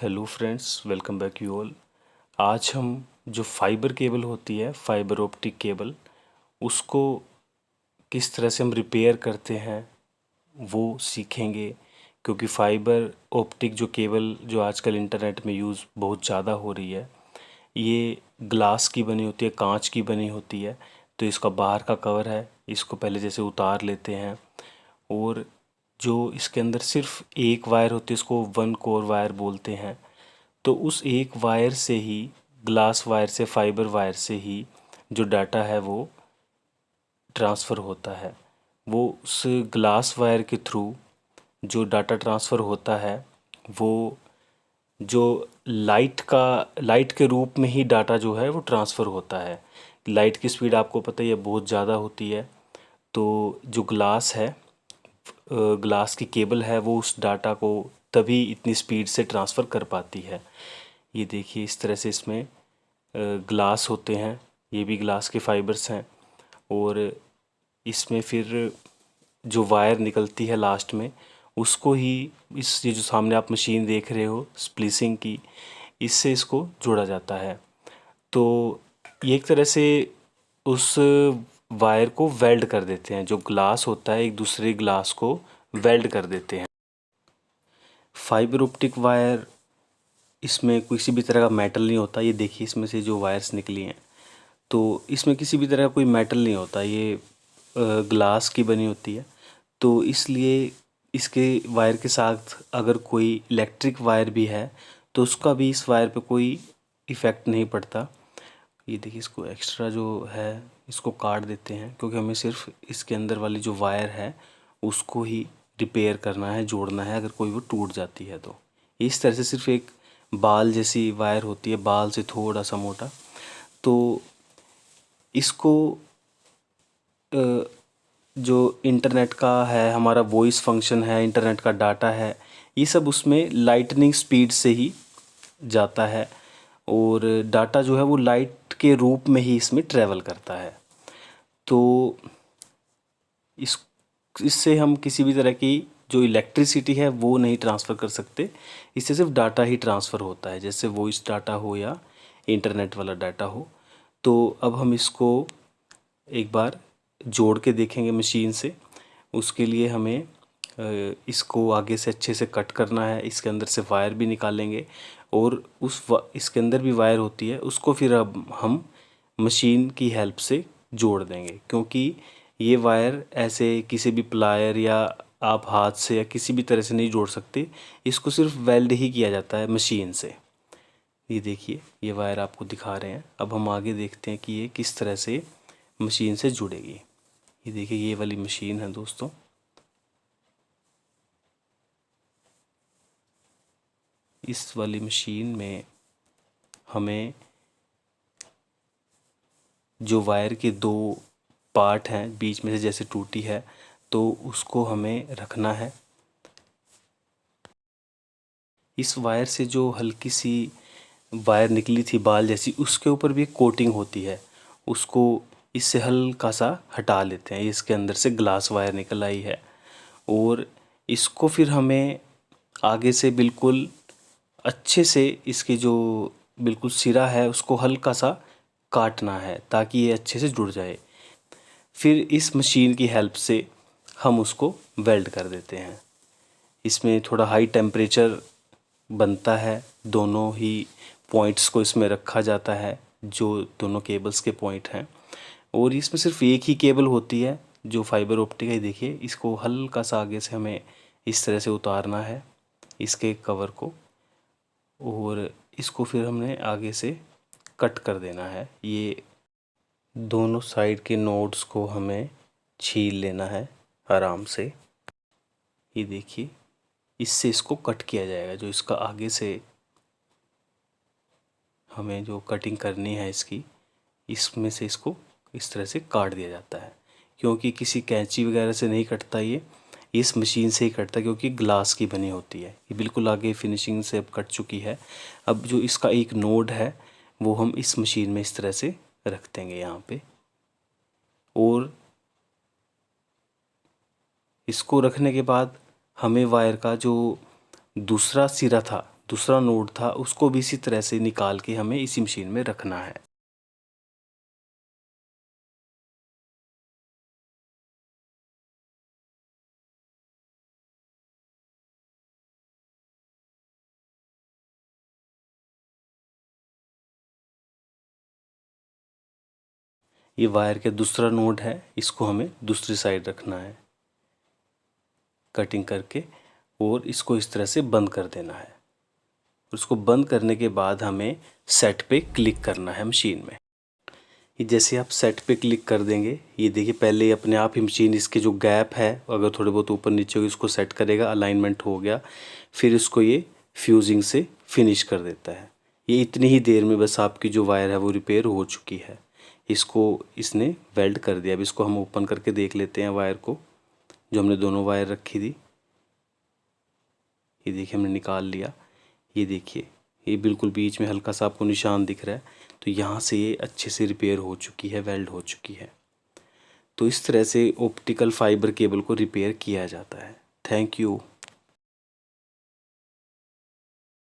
Hello friends, welcome back you all. आज हम जो फाइबर केबल होती है, फाइबर ऑप्टिक केबल, उसको किस तरह से हम रिपेयर करते हैं वो सीखेंगे। क्योंकि फाइबर ऑप्टिक जो केबल जो आजकल इंटरनेट में यूज़ बहुत ज़्यादा हो रही है, ये ग्लास की बनी होती है, कांच की बनी होती है। तो इसका बाहर का कवर है, इसको पहले जैसे उतार लेते हैं और जो इसके अंदर सिर्फ एक वायर होती है, इसको वन कोर वायर बोलते हैं। तो उस एक वायर से ही, ग्लास वायर से, फाइबर वायर से ही जो डाटा है वो ट्रांसफ़र होता है। वो उस ग्लास वायर के थ्रू जो डाटा ट्रांसफ़र होता है वो जो लाइट के रूप में ही डाटा जो है वो ट्रांसफ़र होता है। लाइट की स्पीड आपको पता ही है, बहुत ज़्यादा होती है। तो जो ग्लास है, ग्लास की केबल है, वो उस डाटा को तभी इतनी स्पीड से ट्रांसफ़र कर पाती है। ये देखिए, इस तरह से इसमें ग्लास होते हैं, ये भी ग्लास के फाइबर्स हैं। और इसमें फिर जो वायर निकलती है लास्ट में, उसको ही ये जो सामने आप मशीन देख रहे हो स्प्लिसिंग की, इससे इसको जोड़ा जाता है। तो ये एक तरह से उस वायर को वेल्ड कर देते हैं। जो ग्लास होता है एक दूसरे ग्लास को वेल्ड कर देते हैं। फाइबर ऑप्टिक वायर, इसमें किसी भी तरह का मेटल नहीं होता। ये देखिए, इसमें से जो वायर्स निकली हैं, तो इसमें किसी भी तरह का कोई मेटल नहीं होता। ये ग्लास की बनी होती है। तो इसलिए इसके वायर के साथ अगर कोई इलेक्ट्रिक वायर भी है तो उसका भी इस वायर पे कोई इफ़ेक्ट नहीं पड़ता। ये देखिए, इसको एक्स्ट्रा जो है इसको काट देते हैं, क्योंकि हमें सिर्फ इसके अंदर वाली जो वायर है उसको ही रिपेयर करना है, जोड़ना है, अगर कोई वो टूट जाती है तो। इस तरह से सिर्फ एक बाल जैसी वायर होती है, बाल से थोड़ा सा मोटा। तो इसको जो इंटरनेट का है, हमारा वॉइस फंक्शन है, इंटरनेट का डाटा है, ये सब उसमें लाइटनिंग स्पीड से ही जाता है। और डाटा जो है वो लाइट के रूप में ही इसमें ट्रैवल करता है। तो इस इससे हम किसी भी तरह की जो इलेक्ट्रिसिटी है वो नहीं ट्रांसफ़र कर सकते। इससे सिर्फ डाटा ही ट्रांसफ़र होता है, जैसे वॉइस डाटा हो या इंटरनेट वाला डाटा हो। तो अब हम इसको एक बार जोड़ के देखेंगे मशीन से। उसके लिए हमें इसको आगे से अच्छे से कट करना है। इसके अंदर से वायर भी निकालेंगे और इसके अंदर भी वायर होती है, उसको फिर अब हम मशीन की हेल्प से जोड़ देंगे। क्योंकि ये वायर ऐसे किसी भी प्लायर या आप हाथ से या किसी भी तरह से नहीं जोड़ सकते। इसको सिर्फ वेल्ड ही किया जाता है मशीन से। ये देखिए, ये वायर आपको दिखा रहे हैं। अब हम आगे देखते हैं कि ये किस तरह से मशीन से जुड़ेगी। ये देखिए, ये वाली मशीन है दोस्तों। इस वाली मशीन में हमें जो वायर के दो पार्ट हैं, बीच में से जैसे टूटी है, तो उसको हमें रखना है। इस वायर से जो हल्की सी वायर निकली थी बाल जैसी, उसके ऊपर भी एक कोटिंग होती है, उसको इससे हल्का सा हटा लेते हैं। इसके अंदर से ग्लास वायर निकल आई है और इसको फिर हमें आगे से बिल्कुल अच्छे से इसकी जो बिल्कुल सिरा है उसको हल्का सा काटना है, ताकि ये अच्छे से जुड़ जाए। फिर इस मशीन की हेल्प से हम उसको वेल्ड कर देते हैं। इसमें थोड़ा हाई टेम्परेचर बनता है। दोनों ही पॉइंट्स को इसमें रखा जाता है, जो दोनों केबल्स के पॉइंट हैं। और इसमें सिर्फ एक ही केबल होती है जो फाइबर ऑप्टिक है। देखिए, इसको हल्का सा आगे से हमें इस तरह से उतारना है, इसके कवर को, और इसको फिर हमने आगे से कट कर देना है। ये दोनों साइड के नोड्स को हमें छील लेना है आराम से। ये देखिए, इससे इसको कट किया जाएगा। जो इसका आगे से हमें जो कटिंग करनी है इसकी, इसमें से इसको इस तरह से काट दिया जाता है। क्योंकि किसी कैंची वगैरह से नहीं कटता, ये इस मशीन से ही कटता है, क्योंकि ग्लास की बनी होती है। ये बिल्कुल आगे फिनिशिंग से अब कट चुकी है। अब जो इसका एक नोड है वो हम इस मशीन में इस तरह से रख देंगे यहाँ पे। और इसको रखने के बाद हमें वायर का जो दूसरा सिरा था, दूसरा नोड था उसको भी इसी तरह से निकाल के हमें इसी मशीन में रखना है। ये वायर का दूसरा नोड है, इसको हमें दूसरी साइड रखना है कटिंग करके, और इसको इस तरह से बंद कर देना है। उसको बंद करने के बाद हमें सेट पे क्लिक करना है मशीन में। ये जैसे आप सेट पे क्लिक कर देंगे, ये देखिए पहले अपने आप ही मशीन इसके जो गैप है अगर थोड़े बहुत ऊपर नीचे हो इसको सेट करेगा, अलाइनमेंट हो गया, फिर इसको ये फ्यूजिंग से फिनिश कर देता है। ये इतनी ही देर में बस आपकी जो वायर है वो रिपेयर हो चुकी है। इसको इसने वेल्ड कर दिया। अब इसको हम ओपन करके देख लेते हैं वायर को, जो हमने दोनों वायर रखी थी। ये देखिए हमने निकाल लिया। ये देखिए ये बिल्कुल बीच में हल्का सा आपको निशान दिख रहा है, तो यहाँ से ये अच्छे से रिपेयर हो चुकी है, वेल्ड हो चुकी है। तो इस तरह से ऑप्टिकल फाइबर केबल को रिपेयर किया जाता है। Thank you.